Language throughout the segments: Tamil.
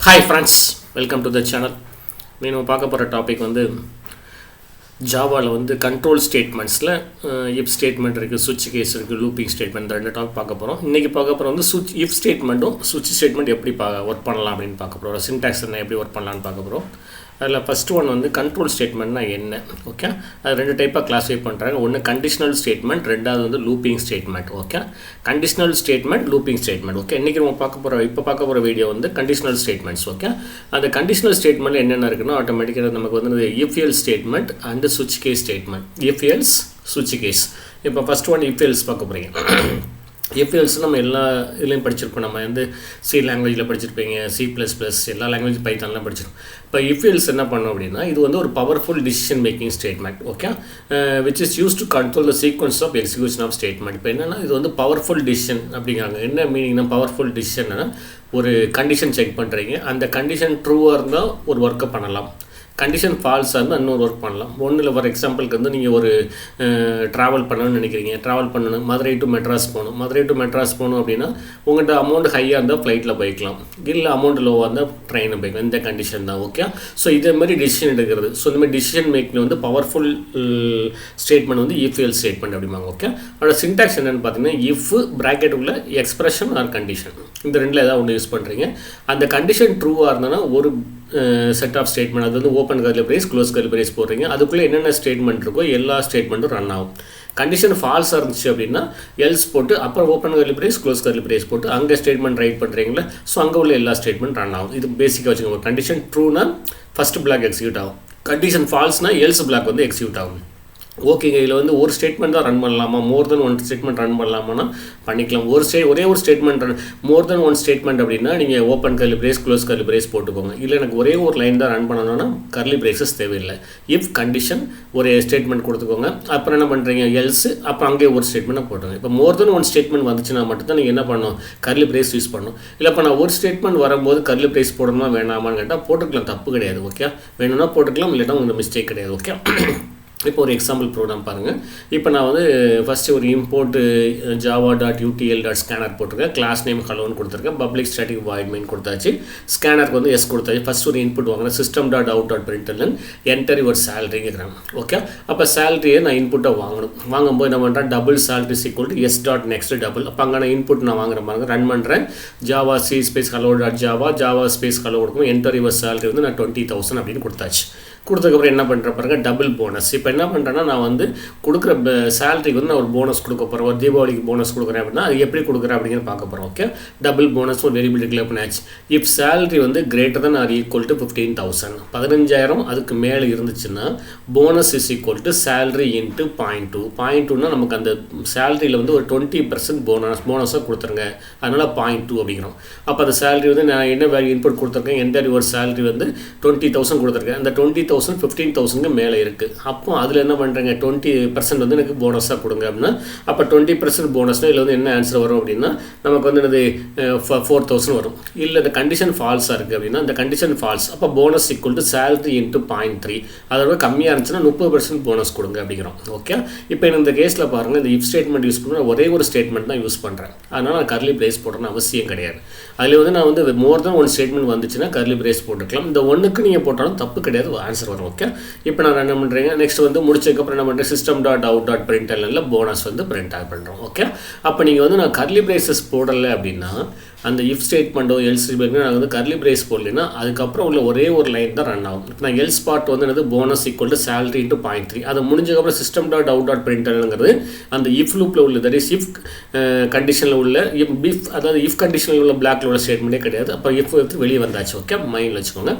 Hi friends, welcome to the channel. We பார்க்க போகிற டாபிக் வந்து ஜாவாவில் வந்து கண்ட்ரோல் ஸ்டேட்மெண்ட்ஸில் இஃப் ஸ்டேட்மெண்ட் இருக்குது, சுவிட்ச் கேஸ் இருக்குது, லூப்பிங் ஸ்டேட்மெண்ட், ரெண்டு டாபிக் பார்க்க போகிறோம். இன்றைக்கி பார்க்க போகிறோம் வந்து இஃப் ஸ்டேட்மெண்ட்டும் சுவிட்ச் ஸ்டேட்மெண்ட் எப்படி ஒர்க் பண்ணலாம் அப்படின்னு பார்க்க போகிறோம். சின்டாக்ஸ் என்ன எப்படி ஒர்க் பண்ணலான்னு பார்க்க போகிறோம். அதில் ஃபஸ்ட்டு ஒன் வந்து கண்ட்ரோல் ஸ்டேட்மெண்ட்னா என்ன, ஓகே. அது ரெண்டு டைப்பாக கிளாஸிஃபை பண்ணுறாங்க. ஒன்று கண்டிஷனல் ஸ்டேட்மெண்ட், ரெண்டாவது வந்து looping statement, okay. Conditional statement, looping statement, okay. இன்றைக்கி நம்ம பார்க்க போகிற வீடியோ வந்து கண்டிஷனல் ஸ்டேட்மெண்ட்ஸ், ஓகே. அந்த கண்டிஷனல் ஸ்டேட்மெண்ட் என்னென்ன இருக்குன்னா ஆட்டோமேட்டிக்காக நமக்கு வந்து இஃப் எல்ஸ் ஸ்டேட்மெண்ட் அண்ட் சுவிட்ச் கேஸ் ஸ்டேட்மெண்ட். இஃப் எல்ஸ், சுவிட்ச் கேஸ். இப்போ ஃபஸ்ட் ஒன் இஃப் எல்ஸ் பார்க்க போகிறீங்க. எஃப்எல்ஸ் நம்ம எல்லா இதுலேயும் படிச்சிருப்போம். நம்ம வந்து சி லாங்குவேஜில் படிச்சிருப்பீங்க, C++, எல்லா லாங்குவேஜ் பைத்தான்லாம் படிச்சிருக்கோம். இப்போ எஃப்எல்ஸ் என்ன பண்ணோம் அப்படின்னா, இது வந்து ஒரு powerful decision making statement, okay, which is use to control the sequence of execution of statement. இப்போ என்னென்னா இது வந்து பவர்ஃபுல் டிசிஷன் அப்படிங்கிறாங்க. என்ன மீனிங்னா பவர்ஃபுல் டிசிஷன்னா ஒரு கண்டிஷன் செக் பண்ணுறீங்க, அந்த கண்டிஷன் ட்ரூவாக இருந்தால் ஒரு ஒர்க்கை பண்ணலாம், கண்டிஷன் ஃபால்ஸாக இருந்தால் இன்னொரு ஒர்க் பண்ணலாம். ஒன்றில் ஃபார் எக்ஸாம்பிளுக்கு வந்து நீங்கள் ஒரு ட்ராவல் பண்ணணும்னு நினைக்கிறீங்க, ட்ராவல் பண்ணணும், மதுரை டு மெட்ராஸ் போகணும் அப்படின்னா உங்கள்கிட்ட அமௌண்ட் ஹையாக இருந்தால் ஃப்ளைட்டில் போய்க்கலாம், இல்லை அமௌண்ட் லோவாக இருந்தால் ட்ரெயினில் போய்க்கலாம். இந்த கண்டிஷன் தான், ஓகே. ஸோ இதேமாதிரி டிசிஷன் எடுக்கிறது. ஸோ இந்தமாதிரி டிசிஷன் மேக்கிங் வந்து பவர்ஃபுல் ஸ்டேட்மெண்ட் வந்து இஃப் எல்ஸ் ஸ்டேட்மெண்ட் அப்படிம்பாங்க, ஓகே. அதோட சின்டாக்ஸ் என்னென்னு பார்த்தீங்கன்னா இஃப் ப்ராக்கெட்டுக்குள்ள எக்ஸ்பிரஷன் ஆர் கண்டிஷன், இந்த ரெண்டில் ஏதாவது ஒன்று யூஸ் பண்ணுறீங்க. அந்த கண்டிஷன் ட்ரூவாக இருந்ததுன்னா ஒரு செட் ஆஃப் ஸ்டேட்மெண்ட், அது வந்து open curly brace, close curly brace போடுறீங்க, அதுக்குள்ளே என்னென்ன ஸ்டேட்மெண்ட் இருக்கோ எல்லா ஸ்டேட்மெண்ட்டும் ரன் ஆகும். கண்டிஷன் ஃபால்ஸாக இருந்துச்சு அப்படின்னா எல்ஸ் போட்டு அப்புறம் open curly brace, close curly brace போட்டு அங்கே ஸ்டேட்மெண்ட் ரைட் பண்ணுறீங்களா, ஸோ அங்கே உள்ள எல்லா ஸ்டேட்மெண்ட் ரன் ஆகும். இது பேசிக்காக வச்சுக்கோங்க. கண்டிஷன் ட்ரூனா ஃபஸ்ட் பிளாக் எக்ஸிக்யூட் ஆகும், கண்டிஷன் ஃபால்ஸ்னா எல்ஸ் பிளாக் வந்து எக்ஸிக்யூட் ஆகும். ஓகேங்க, இதில் வந்து ஒரு ஸ்டேட்மெண்ட் தான் ரன் பண்ணலாமா, more than one statement run பண்ணலாமான்னா பண்ணிக்கலாம். ஒரே ஒரு statement more than one statement அப்படின்னா நீங்கள் open curly brace, close curly brace போட்டுக்கோங்க. இல்லை எனக்கு ஒரே ஒரு லைன் தான் ரன் பண்ணணும்னா கர்லி பிரேஸஸ் தேவையில்லை. இஃப் கண்டிஷன் ஒரு ஸ்டேட்மெண்ட் கொடுத்துக்கோங்க, அப்புறம் என்ன பண்ணுறீங்க எல்ஸ், அப்புறம் அங்கேயே ஒரு ஸ்டேட்மெண்ட்டை போட்டுங்க. இப்போ மோர் தென் ஒன் ஸ்டேட்மெண்ட் வந்துச்சுன்னா மட்டும்தான் நீங்கள் என்ன பண்ணணும், கர்லி பிரேஸ் யூஸ் பண்ணணும். இல்லை இப்போ நான் ஒரு ஸ்டேட்மெண்ட் வரும்போது கர்லி பிரேஸ் போடணுமா வேணாமான்னு கேட்டால் போட்டுக்கலாம், தப்பு கிடையாது, ஓகே. வேணும்னா போட்டுக்கலாம், இல்லைன்னா உங்களுக்கு மிஸ்டேக் கிடையாது, ஓகே. இப்போ ஒரு எக்ஸாம்பிள் ப்ரோக்ராம் பாருங்கள். இப்போ நான் வந்து ஃபஸ்ட்டு ஒரு இம்போர்ட் java.utl.scanner போட்டிருக்கேன், கிளாஸ் நேம் ஹலோன்னு கொடுத்துருக்கேன், பப்ளிக் ஸ்டாட்டிக் வாய்ட் மெயின் கொடுத்தாச்சு, ஸ்கேனருக்கு வந்து எஸ் கொடுத்தாச்சு. ஃபஸ்ட் ஒரு இன்புட் வாங்கினேன், system.out.println என்டர் யுவர் சேலரிங்கிறாங்க, ஓகே. அப்போ சேலரியை நான் இன்புட்டாக வாங்கும்போது என்ன பண்ணுறேன், டபுள் சேலரி = s.next டபுள். அப்போ அங்கே நான் இன்புட் நான் வாங்குற மாதிரி ரன் பண்ணுறேன், ஜாவா c/hello.java ஸ்பேஸ் ஹலோ கொடுக்கும், என்டர் யுவர் சேலரி வந்து நான் 20,000 அப்படின்னு கொடுத்தாச்சு. கொடுத்ததுக்கப்புறம் என்ன பண்ணுற பாருங்க, டபுள் போனஸ். இப்போ என்ன பண்ணுறேன்னா நான் வந்து கொடுக்குற சேலரிக்கு வந்து நான் ஒரு போனஸ் கொடுக்க போகிறேன், ஒரு தீபாவளிக்கு போனஸ் கொடுக்குறேன் அப்படின்னா அது எப்படி கொடுக்குறேன் அப்படிங்கிறது பார்க்க போகிறோம், ஓகே. டபுள் போனஸ் ஒரு வேரியபிள் டிக்ளேர் பண்ணியாச்சு. இஃப் சேலரி வந்து greater than or equal to 15,000, 15,000 அதுக்கு மேலே இருந்துச்சுன்னா bonus is equal to salary into 0.2. 0.2னா நமக்கு அந்த சேலரியில் வந்து ஒரு 20% போனஸாக கொடுத்துருங்க, அதனால் 0.2 அப்படிங்கிறோம். அப்போ அந்த சேலரி வந்து நான் என்ன வேல்யூ இன்புட் கொடுத்துருக்கேன், என்டர் யுவர் சேலரி வந்து 20,000 கொடுத்துருக்கேன். அந்த 20,000 15,000 மேலே இருக்குது. அப்போ அதில் என்ன பண்ணுறேங்க, 20% வந்து எனக்கு போனஸாக கொடுங்க அப்படின்னா, அப்போ 20% போனஸ்னால் இதில் வந்து என்ன ஆன்சர் வரும் அப்படின்னா நமக்கு வந்து என்னது 4,000 வரும். இல்லை இந்த கண்டிஷன் ஃபால்ஸாக இருக்குது அப்படின்னா அந்த கண்டிஷன் ஃபால்ஸ், அப்போ போனஸ் = சேலரி இன்ட்டு 0.3, அதோட கம்மியாக இருந்துச்சுன்னா 30% போனஸ் கொடுங்க அப்படிங்கிறோம், ஓகே. இப்போ இந்த கேஸில் பாருங்கள், இந்த இஃப் ஸ்டேட்மெண்ட் யூஸ் பண்ண ஒரே ஒரு ஸ்டேட்மெண்ட் தான் யூஸ் பண்ணுறேன், அதனால் நான் கர்லி பிரேஸ் போடணும்னு அவசியம் கிடையாது. அதில் வந்து நான் வந்து மோர் தென் ஒன் ஸ்டேட்மெண்ட் வந்துச்சுன்னா கர்லி பிரேஸ் போட்டுக்கலாம். இந்த ஒன்றுக்கு நீங்கள் போட்டாலும் தப்பு கிடையாது, ஆன்சர் வரும், ஓகே. இப்போ நான் என்ன பண்ணுறேங்க, நெக்ஸ்ட் வந்து முடிச்சதுக்கப்புறம் என்ன பண்ணுறேன், system.out.println போனஸ் வந்து பிரிண்ட் பண்ணுறோம், ஓகே. அப்போ நீங்கள் வந்து நான் கர்லி பிரேசஸ் போடலை அப்படின்னா அந்த இஃப் ஸ்டேட்மெண்ட்டோ எல்ஸ் நான் வந்து கர்லி பிரேஸ் போடலைன்னா அதுக்கப்புறம் உள்ள ஒரே ஒரு லைன் தான் ரன் ஆகும். இப்போ நான் எல்ஸ் பார்ட் வந்து என்னது போனஸ் = சேலரி இன்ட்டு 0.3, அது முடிஞ்சதுக்கப்புறம் system.out.printlnங்கிறது அந்த இஃப் லூப்பில் உள்ள, தட் இஸ் இஃப் கண்டிஷனில் உள்ள அதாவது இஃப் கண்டிஷனில் உள்ள பிளாக்ல உள்ள ஸ்டேட்மெண்ட்டே கிடையாது. அப்போ இஃப் எடுத்து வெளியே வந்தாச்சு, ஓகே, மைண்டில் வச்சுக்கோங்க.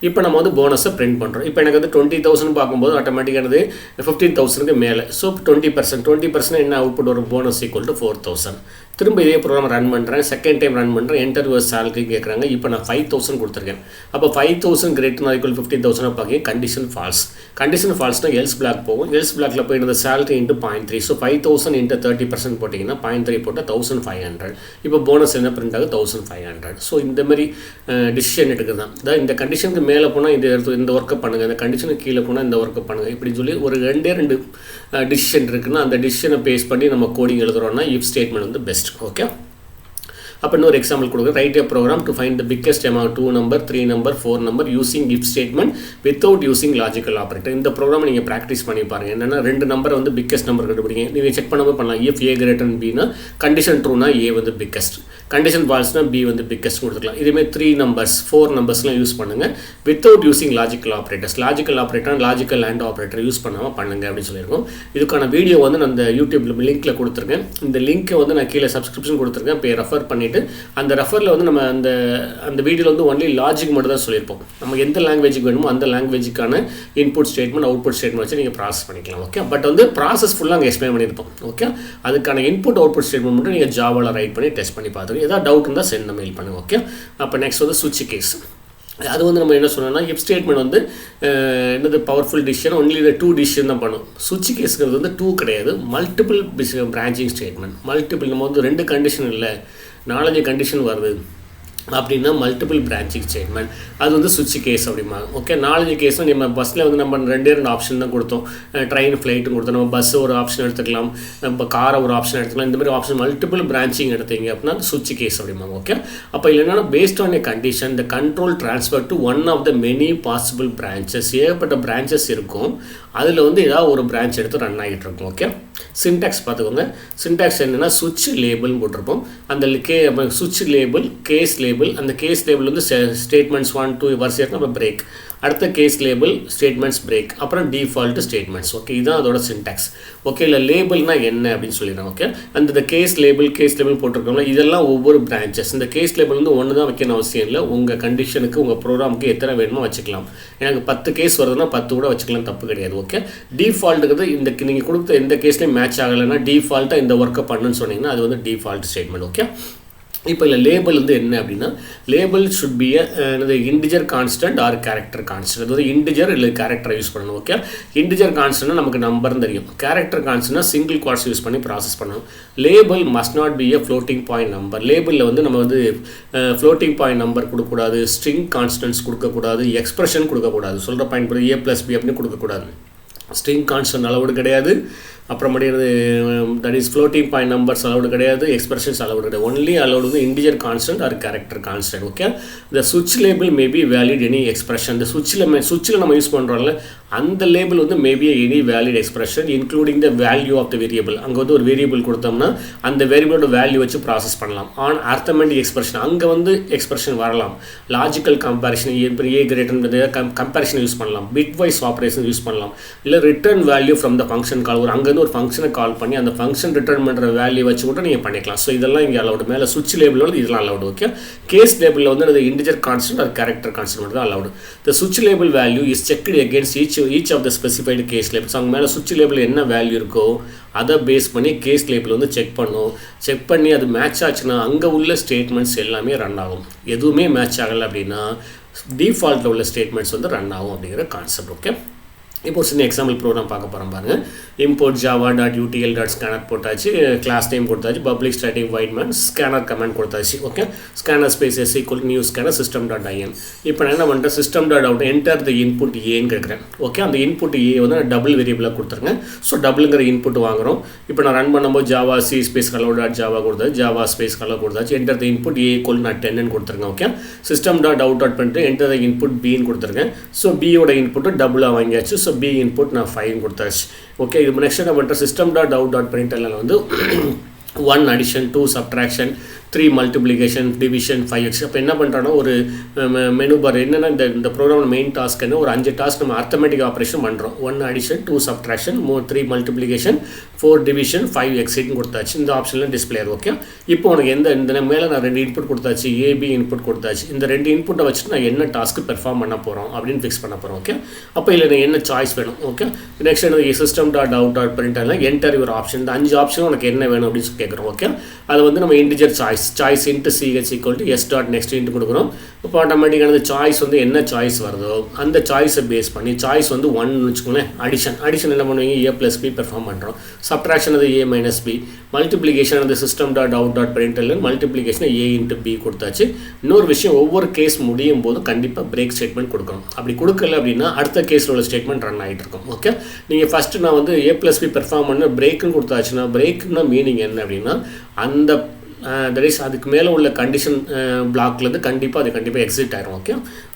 இப்போ நம்ம வந்து போனஸை பிரிண்ட் பண்ணுறோம். இப்போ எனக்கு வந்து 20,000 பார்க்கும்போது ஆட்டோமேட்டிக்கானது 15,000க்கு மேலே, ஸோ 20% என்ன அவுட்புட் வரும், போனஸ் = 4,000. திரும்ப இதே ப்ரோக்ராம் ரன் பண்ணுறேன், செகண்ட் டைம் ரன் பண்ணுறேன், என்டர் யுவர் சேலரி கேட்குறாங்க. இப்போ நான் 5,000 கொடுத்துருக்கேன். அப்போ 5,000 greater than or equal to 15,000 பார்க்க கண்டிஷன் ஃபால்ஸ். கண்டிஷன் ஃபால்ஸ்னால் எல்ஸ் பிளாக் போகும், எல்ஸ் பிளாக்ல போய் இந்த சேலரி இன்ட்டு 0.3, ஸோ 5,000 × 30% போட்டிங்கன்னா 0.3 போட்டால் 1,500. இப்போ போனஸ் என்ன பிரிண்ட் ஆகும், 1,500. ஸோ இந்த மாதிரி டிசிஷன் எடுக்குது தான். அதாவது இந்த கண்டிஷனுக்கு மேலே போனால் இந்த ஒர்க்கை பண்ணுங்கள், இந்த கண்டிஷனுக்கு கீழே போனால் இந்த ஒர்க்கை பண்ணுங்கள், இப்படின்னு சொல்லி ஒரு ரெண்டு டிசிஷன் இருக்குன்னா அந்த டிசிஷனை பேஸ் பண்ணி நம்ம கோடிங் எழுதுகிறோம்னா இஃப் ஸ்டேட்மெண்ட் வந்து பெஸ்ட், ஓகே. அப்போ இன்னொரு எக்ஸாம்பிள் கொடுக்குறேன். Right a program to find the biggest among 2 number 3 number 4 number using if statement without using logical operator. இந்த ப்ரோக்ராம் நீங்கள் ப்ராக்டிஸ் பண்ணி பாருங்கள். என்னென்னா 2 நம்பரை வந்து பிக்கஸ்ட் நம்பர் கண்டுபிடிங்க. நீங்கள் செக் பண்ணாமல் பண்ணலாம். if a greater than b னா கண்டிஷன் ட்ரூனா a வந்து பிக்கஸ்ட், கண்டிஷன் ஃபால்ஸ்னா b வந்து பிக்கஸ்ட் கொடுத்துக்கலாம். இதுமாதிரி 3 நம்பர்ஸ் 4 நம்பர்ஸ்லாம் யூஸ் பண்ணுங்கள் without using logical operators. Logical operator logical and operator use பண்ணாமல் பண்ணுங்க அப்படின்னு சொல்லியிருக்கோம். இதுக்கான வீடியோ வந்து நான் இந்த யூடியூப்ல லிங்க்கில் கொடுத்துருக்கேன். இந்த லிங்க்கை வந்து நான் கீழே சப்ஸ்கிரிப்ஷன் கொடுத்துருக்கேன். இப்போ ரெஃபர் பண்ணிவிட்டு அந்த ரெஃபரில் வந்து நம்ம அந்த வீடியோவில் வந்து ஒன்லி லாஜிக் மட்டும் தான் சொல்லியிருப்போம். நம்ம எந்த லாங்குவேஜுக்கு வேணுமோ அந்த லாங்குவேஜுக்கான இன்புட் ஸ்டேட்மெண்ட் அவுட்புட் ஸ்டேட்மெண்ட் வச்சு நீங்கள் ப்ராசஸ் பண்ணிக்கலாம். ஓகே, பட் வந்து ப்ராசஸ் ஃபுல்லாக அங்கே எக்ஸ்பிளைன் பண்ணியிருப்போம். ஓகே, அதுக்கான இன்புட் அவுட்புட் ஸ்டேட்மெண்ட் மட்டும் நீங்கள் ஜாவாவில் ரைட் பண்ணி டெஸ்ட் பண்ணி பார்த்துருங்க. ஏதாவது டவுட் இருந்தால் சென்ட் மெயில் பண்ணுங்க. ஓகே, அப்போ நெக்ஸ்ட் வந்து சுவிட்ச் கேஸ். அது வந்து நம்ம என்ன சொன்னோம்னா இஃப் ஸ்டேட்மெண்ட் வந்து என்னது பவர்ஃபுல் டிசிஷன் ஒன்லி இந்த 2 டிசிஷன் தான் பண்ணும். சுவிட்ச் கேஸ்ங்கிறது வந்து 2 கிடையாது, மல்டிபிள் பிரான்ச்சிங் ஸ்டேட்மெண்ட். மல்டிபிள் நம்ம வந்து 2 கண்டிஷன் இல்லை 4 கண்டிஷன் வருது அப்படின்னா மல்டிபிள் பிரான்ச்சிங் ஸ்டேட்மெண்ட். அது வந்து சுவிட்ச் கேஸ் அப்படிம்பாங்க. ஓகே, 4 கேஸும் நம்ம பஸ்ஸில் வந்து நம்ம 2 ஆப்ஷன் தான் கொடுத்தோம். ட்ரெயின் ஃப்ளைட்டும் கொடுத்தோம். நம்ம பஸ்ஸு ஒரு ஆப்ஷன் எடுத்துக்கலாம், நம்ம காரை ஒரு ஆப்ஷன் எடுத்துக்கலாம். இந்த மாதிரி ஆப்ஷன் மல்டிபிள் பிரான்ச்சிங் எடுத்தீங்க அப்படின்னா அது சுவிட்ச் கேஸ் அப்படிம்பாங்க. ஓகே, அப்போ இல்லைன்னா based on a condition the control transfer to one of the many possible branches. ஏகப்பட்ட பிரான்ச்சஸ் இருக்கும், அதில் வந்து ஏதாவது ஒரு பிரான்ச் எடுத்து ரன் ஆகிட்டு இருக்கும். ஓகே, சின்டாக்ஸ் பார்த்துக்கோங்க. சின்டாக்ஸ் என்னென்னா சுவிட்ச் லேபிள்னு போட்டிருப்போம். அந்த சுவிட்ச் லேபிள் கேஸ் லேபிள், அந்த கேஸ் லேபிள் வந்து ஸ்டேட்மெண்ட்ஸ் 1 2 வரிசையாக நம்ம பிரேக், அடுத்த கேஸ் லேபிள் ஸ்டேட்மெண்ட்ஸ் பிரேக், அப்புறம் டிஃபால்ட் ஸ்டேட்மெண்ட்ஸ். ஓகே, இதுதான் அதோட சின்டாக்ஸ். ஓகே, இல்லை லேபிள்னா என்ன அப்படின்னு சொல்லிடுறேன். ஓகே, அந்த கேஸ் லேபிள் போட்டிருக்கோம்ல, இதெல்லாம் ஒவ்வொரு பிரான்ச்சஸ். இந்த கேஸ் லேபிள் வந்து ஒன்று தான் வைக்கணும் அவசியம் இல்லை. உங்கள் கண்டிஷனுக்கு உங்கள் ப்ரோக்ராமுக்கு எத்தனை வேணுமோ வச்சுக்கலாம். எனக்கு 10 கேஸ் வருதுன்னா 10 கூட வச்சுக்கலாம், தப்பு கிடையாது. ஓகே, டிஃபால்ட்டுங்கிறது இந்த நீங்கள் கொடுத்த எந்த கேஸ்லேயும் மேட்ச் ஆகலைன்னா டிஃபால்ட்டாக இந்த ஒர்க்கை பண்ணுன்னு சொன்னீங்கன்னா அது வந்து டிஃபால்ட் ஸ்டேட்மெண்ட். ஓகே, இப்போ இல்லை லேபிள் வந்து என்ன அப்படின்னா லேபிள் ஷுட் பி என்னது integer constant or character constant. அது வந்து இன்டிஜர் இல்லை கேரக்டரை யூஸ் பண்ணணும். ஓகே, இன்டிஜர் கான்ஸ்டன்ட்னா நமக்கு நம்பர்னு தெரியும், கேரக்டர் கான்ஸ்டன்ட்னா சிங்கிள் குவாட்ஸ் யூஸ் பண்ணி ப்ராசஸ் பண்ணணும். Label must not be floating point number. லேபிளில் வந்து நம்ம வந்து ஃப்ளோட்டிங் பாயிண்ட் நம்பர் கொடுக்கக்கூடாது, ஸ்ட்ரிங் கான்ஸ்டன்ட்ஸ் கொடுக்கக்கூடாது, எக்ஸ்பிரஷன் கொடுக்கக்கூடாது. சொல்கிற பாயிண்ட் படி a+b அப்படின்னு கொடுக்கக்கூடாது. ஸ்ட்ரிங் கான்ஸ்டன்ட் அளவுடு கிடையாது, அப்புறமேட்டு that is floating point numbers allowed கிடையாது, எக்ஸ்பிரஷன்ஸ் அலவுடு கிடையாது. ஒன்லி அலவுடு வந்து integer constant or character constant. Okay, இந்த சுவிட்ச் label may be valid any expression. இந்த சுவிட்சில் நம்ம யூஸ் பண்ணுறோம்ல அந்த லேபிள் வந்து may be any valid expression including the value of the variable. அங்கே வந்து ஒரு வேரியபிள் கொடுத்தோம்னா அந்த வேரியபிளோட வேல்யூ வச்சு ப்ராசஸ் பண்ணலாம். ஆன் அர்த்தமெட்டிக் எக்ஸ்பிரஷன் அங்கே வந்து எக்ஸ்பிரஷன் வரலாம். Logical comparison a greater comparison use பண்ணலாம். பிட் வைஸ் ஆப்ரேஷன் யூஸ் பண்ணலாம். இல்லை return value from the function கால், ஒரு அங்கே ஒரு ஃபங்க்ஷனை கால் பண்ணி அந்த ஃபங்க்ஷன் ரிட்டர்ன் பண்ணுற வேல்யூ வச்சு கூட நீங்கள் பண்ணிக்கலாம். ஸோ இதெல்லாம் இங்கே அலவுடு. மேலே சுவிட்ச் லேபிளோட இதெல்லாம் அலவுடு. ஓகே, கேஸ் லேபிளில் வந்து அது இன்டிஜர் கான்ஸ்டன்ட் அது கேரக்டர் கான்ஸ்டன்ட் மட்டும் தான் அலவுடு. த சுவிட்ச் label value is checked against each of the specified case labels. அவங்க மேலே சுவிட்ச் லேபிள் என்ன வேல்யூ இருக்கோ அதை பேஸ் பண்ணி கேஸ் லேபிள் வந்து செக் பண்ணி அது மேட்ச் ஆச்சுன்னா அங்கே உள்ள ஸ்டேட்மெண்ட்ஸ் எல்லாமே ரன் ஆகும். எதுவுமே மேட்ச் ஆகலை அப்படின்னா டிஃபால்ட்டில் உள்ள ஸ்டேட்மெண்ட்ஸ் வந்து ரன் ஆகும் அப்படிங்கிற கான்செப்ட். ஓகே, இப்போ சின்ன எக்ஸாம்பிள் ப்ரோக்ராம் பார்க்க போகிறோம் பாருங்கள். இம்போர்ட் java.utl.scanner போட்டாச்சு, கிளாஸ் நேம் கொடுத்தாச்சு, public static void main scanner comment கொடுத்தாச்சு. Okay, scanner space s equal new scanner system.in. இப்போ நான் என்ன பண்ணுறேன், system.out என்டர் த இன்புட் ஏன்னு கேட்குறேன். ஓகே, அந்த இன்புட் ஏ வந்து நான் டபுள் வேரியபிளாக கொடுத்துருங்க. ஸோ டபுளுங்கிற இன்புட் வாங்குகிறோம். இப்போ நான் ரன் பண்ணும்போது ஜாவா சி ஸ்பேஸ் hello.java கொடுத்தாச்சு, ஜாவா ஸ்பேஸ் hello கொடுத்தாச்சு, enter the input A equal நான் 10 கொடுத்துருங்க. ஓகே, system.out பண்ணிட்டு என்டர் த இன்புட் பின்னு கொடுத்துருக்கேன். ஸோ பியோட இன்புட்டு டபுளாக வாங்கியாச்சு. ஸோ பி இன்புட் நான் 5 கொடுத்தாச்சு. ஓகே, இது நெக்ஸ்ட் என்ன பண்ணுறேன், system.out.println வந்து 1 addition 2 subtraction 3 multiplication division 5x. அப்போ என்ன பண்ணுறோன்னா ஒரு மெனு பார் என்னென்னா இந்த ப்ரோக்ராம் மெயின் டாஸ்க் என்ன ஒரு 5 டாஸ்க் நம்ம அர்த்தமெட்டிக் ஆப்ரேஷன் பண்ணுறோம். 1 addition 2 subtraction 3 multiplication 4 division 5 exitன்னு கொடுத்தாச்சு. இந்த ஆப்ஷனில் டிஸ்பிளே ஆகும். ஓகே, இப்போ உனக்கு இந்த மேலே நான் 2 இன்புட் கொடுத்தாச்சு, ஏபி இன்புட் கொடுத்தாச்சு. இந்த 2 இன்புட்டை வச்சுட்டு நான் என்ன டாஸ்க்கு பெர்ஃபார்ம் பண்ண போகிறோம் அப்படின்னு ஃபிக்ஸ் பண்ண போகிறோம். ஓகே, அப்போ இல்லை எனக்கு என்ன சாய்ஸ் வேணும். ஓகே, நெக்ஸ்ட் என்ன system.out.println என்டர் யுவர் ஆப்ஷன். இந்த 5 ஆப்ஷன் உனக்கு என்ன வேணும் அப்படின்னு கேட்குறோம். ஓகே, அது வந்து நம்ம integer choice into ch equal to s dot next into கொடுக்குறோம். இப்போ ஆட்டோமேட்டிக்கான அந்த சாய்ஸ் வந்து என்ன சாய்ஸ் வருதோ அந்த சாய்ஸை பேஸ் பண்ணி சாய்ஸ் வந்து 1 வச்சுக்கோங்களேன். அடிஷன் என்ன பண்ணுவீங்க, a+b பெர்ஃபார்ம் பண்ணுறோம். சப்ட்ராக்ஷன் அது a-b, மல்டிப்ளிகேஷன் அந்த system.out.println multiplication a into b கொடுத்தாச்சு. இன்னொரு விஷயம், ஒவ்வொரு கேஸ் முடியும் போது கண்டிப்பாக பிரேக் ஸ்டேட்மெண்ட் கொடுக்கணும். அப்படி கொடுக்கல அப்படின்னா அடுத்த கேஸில் உள்ள ஸ்டேட்மெண்ட் ரன் ஆகிட்டு இருக்கும். ஓகே, நீங்கள் ஃபஸ்ட்டு நான் வந்து a+b பெர்ஃபார்ம் பண்ண பிரேக்குன்னு கொடுத்தாச்சுன்னா பிரேக்குன்னா மீனிங் என்ன அப்படின்னா அந்த தட் இஸ் அதுக்கு மேலே உள்ள கண்டிஷன் பிளாக்லேருந்து கண்டிப்பாக எக்ஸிட் ஆயிரும். ஓகே,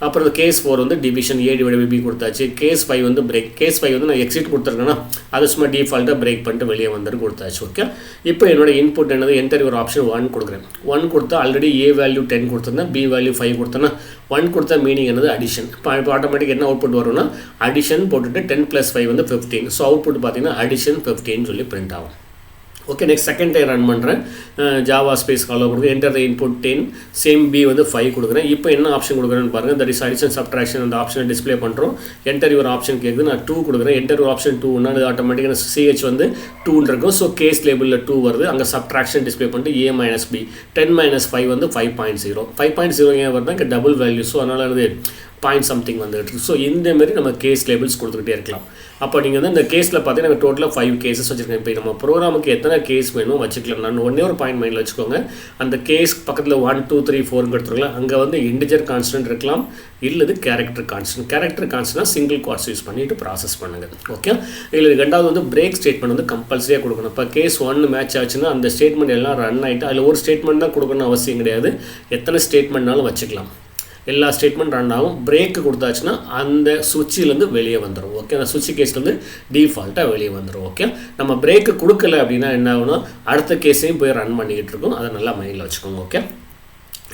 அப்புறம் கேஸ் 4 வந்து டிவிஷன் A/B கொடுத்தாச்சு. கேஸ் 5 வந்து பிரேக். கேஸ் 5 வந்து நான் எக்ஸிட் கொடுத்துருக்கேன்னா அது சும்மா டிஃபால்ட்டாக பிரேக் பண்ணிட்டு வெளியே வந்துட்டு கொடுத்தாச்சு. ஓகே, இப்போ என்னோட இன்புட் என்னது, என்டர் யுவர் ஆப்ஷன் 1 கொடுக்குறேன். 1 கொடுத்தா ஆல்ரெடி A வேல்யூ 10 கொடுத்துருந்தேன், B வேல்யூ 5 கொடுத்தேன்னா 1 கொடுத்தா மீனிங் என்னது அடிஷன். இப்போ ஆட்டோமேட்டிக் என்ன அவுட்புட் வரும்னா அடிஷன் போட்டுட்டு 10 + 5 வந்து 15. ஸோ அவுட்புட் பார்த்தீங்கன்னா அடிஷன் 15 சொல்லி பிரிண்ட் ஆகும். Okay, next second time run பண்ணுறேன். ஜாவா ஸ்பேஸ் காலோ கொடுக்குறேன். Enter the input 10, same B வந்து 5 கொடுக்குறேன். இப்போ என்ன ஆப்ஷன் கொடுக்குறேன்னு பாருங்கள். தட் இஸ் அடிஷன் சப்ட்ராக்ஷன் அந்த ஆப்ஷனை டிஸ்பிளே பண்ணுறோம். என்டர் யுவர் ஆப்ஷன் கேட்குது, நான் 2 கொடுக்குறேன். என்டர் யுவர் ஆப்ஷன் 2னா அது ஆட்டோமேட்டிக்காக CH வந்து 2 இருக்கும். ஸோ கேஸ் லேபிளில் 2 வருது. அங்கே சப்ட்ராக்ஷன் டிஸ்பிளே பண்ணிட்டு A - B 10 - 5 வந்து 5.0. 5.0 ஏன் வருதுன்னா இங்கே டபுள் வேல்யூ. ஸோ அதனால் வந்து பாயிண்ட் சம்திங் வந்துட்டு. ஸோ இந்தமாரி நம்ம கேஸ் லேபிள்ஸ் கொடுத்துக்கிட்டே இருக்கலாம். அப்போ நீங்கள் வந்து இந்த கேஸில் பார்த்தீங்கன்னா டோட்டலாக 5 கேசஸ் வச்சுருக்கேன். இப்போ நம்ம ப்ரோக்ராமுக்கு எத்தனை கேஸ் வேணும் வச்சுக்கலாம். நான் ஒன்றே ஒரு பாயிண்ட் மைண்டில் வச்சுக்கோங்க. அந்த கேஸ் பக்கத்தில் 1 2 3 4 எடுத்துருக்கலாம். அங்கே வந்து இன்டிஜர் கான்ஸ்டன்ட் இருக்கலாம், இல்லது கேரக்டர் கான்ஸ்டன்ட். கேரக்டர் கான்ஸ்டன்ட்னா சிங்கிள் குவாட்ஸ் யூஸ் பண்ணிவிட்டு ப்ராசஸ் பண்ணுங்கள். ஓகே, இல்லை ரெண்டாவது வந்து பிரேக் ஸ்டேட்மெண்ட் வந்து கம்பல்சரியாக கொடுக்கணும். இப்போ கேஸ் 1 மேட்ச் ஆச்சுன்னா அந்த ஸ்டேட்மெண்ட் எல்லாம் ரன் ஆகிட்டு அதில் ஒரு ஸ்டேட்மெண்ட் தான் கொடுக்கணும்னு அவசியம் கிடையாது. எத்தனை ஸ்டேட்மெண்ட்னாலும் வச்சுக்கலாம். எல்லா ஸ்டேட்மெண்ட் ரன் ஆகும். பிரேக்கு கொடுத்தாச்சுன்னா அந்த சுவிட்சிலேருந்து வெளியே வந்துடும். ஓகே, அந்த சுவிட்ச் கேஸ்லேருந்து டிஃபால்ட்டாக வெளியே வந்துடும். ஓகே, நம்ம பிரேக்கு கொடுக்கல அப்படின்னா என்ன ஆகும்னா அடுத்த கேஸையும் போய் ரன் பண்ணிக்கிட்டு இருக்கோம். அதை நல்லா மைண்டில் வச்சுக்கோங்க. ஓகே,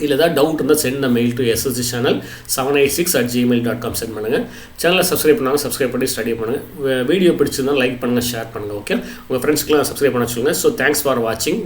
இல்லை ஏதாவது டவுட் இருந்தால் send mail to SSG channel 786@gmail.com send பண்ணுங்கள். சேனலை சப்ஸ்கிரைப் பண்ணாலும் சப்ஸ்கிரைப் பண்ணி ஸ்டடி பண்ணுங்கள். வீடியோ பிடிச்சிருந்தால் லைக் பண்ணுங்கள், ஷேர் பண்ணுங்கள். ஓகே, உங்கள் ஃப்ரெண்ட்ஸ்க்கெலாம் சப்ஸ்கிரைப் பண்ண சொல்லுங்கள். ஸோ தேங்க்ஸ் ஃபார் வாட்சிங்.